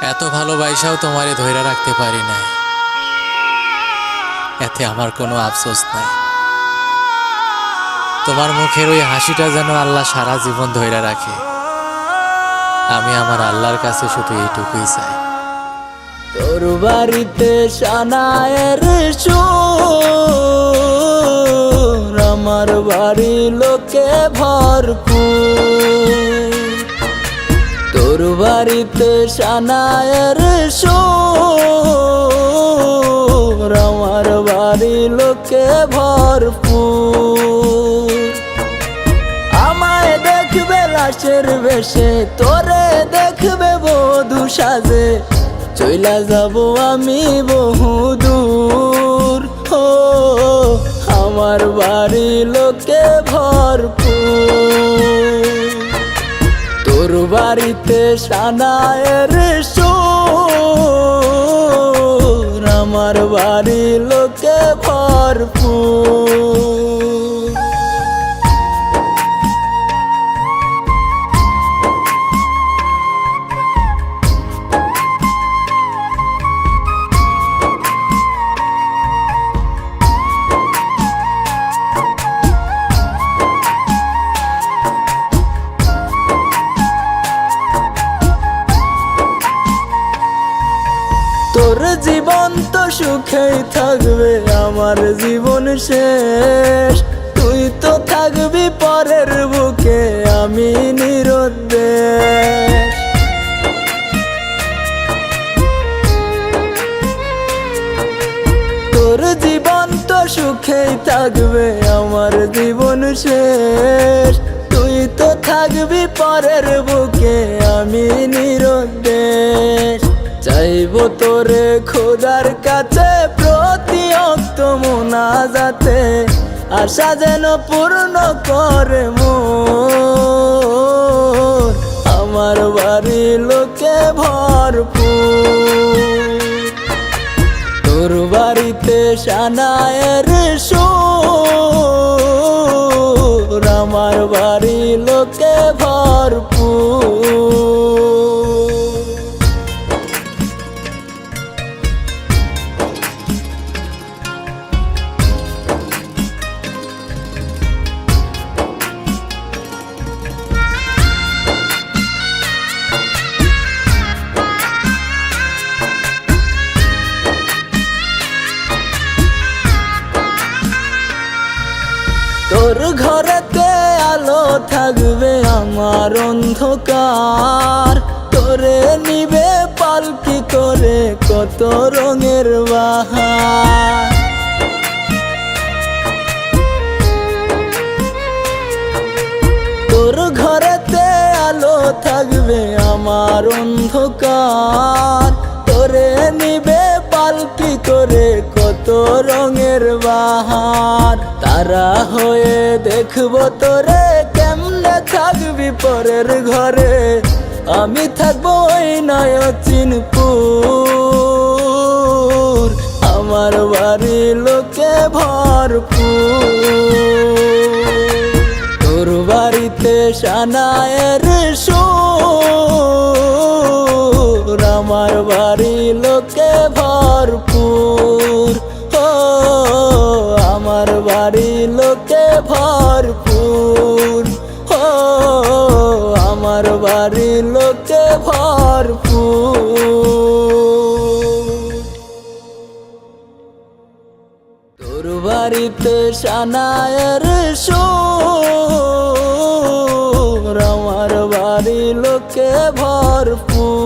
এত ভালোবাসাও তোমারে ধইরা রাখতে পারি নাই, এতে আমার কোনো আফসোস নাই। তোমার মুখের ওই হাসিটা যেন আল্লাহ সারা জীবন ধইরা রাখে। আমি আমার আল্লাহর কাছে শুধু এইটুকুই চাই। তোর বাড়িতে সানায়ের সুর, আমার বাড়ি লোকে ভরপুর। তোর বাড়িতে সানায়ের সুর, আমার বাড়ি লোকে ভরপুর। আমায় দেখবে লাশের বেশে, তোরে দেখবে বধূ সাজে, চইলা যাব আমি বহুদূর। ও আমার বাড়ি লোকে ভরপুর। তোর বাড়িতে সানায়ের সুর, আমার বাড়ি লোকে ভরপুর। তোর জীবন তো সুখেই থাকবে, আমার জীবন শেষ। তুই তো থাকবি পরের বুকে, আমি নিরুদ্দেশ। তোর জীবন তো সুখেই থাকবে, আমার জীবন শেষ। তুই তো থাকবি পরের বুকে, আমি নিরুদ্দেশ। চাইবো তোরে খোদার কাছে প্রতি অক্ত মোনাজাতে, আশা যেন পূর্ণ করে মোর। আমার বাড়ি লোকে ভরপুর। তোর বাড়িতে সানায়ের সুর, আমার বাড়ি লোকে ভরপুর। তোর ঘরেতে আলো থাকবে, আমার অন্ধকার। তোরে নিবে পালকি করে কত রঙের বাহার। তোর ঘরেতে আলো থাকবে, আমার অন্ধকার। তোরে নিবে পালকি করে কত রঙের বাহার। তারা হয়ে দেখবো তোরে, কেমনে থাকবি পরের ঘরে। আমি থাকবো ওই নয়চিনপুর, আমার বাড়ি লোকে ভরপুর। তোর বাড়িতে সানায়ের সুর, আমার বাড়ি লোকে ভরপুর। ও আমার বাড়ি লোকে ভরপুর। ও আমার বাড়ি লোকে ভরপুর। তোর বাড়িতে সানায়ের সুর, আমার বাড়ি লোকে ভরপুর।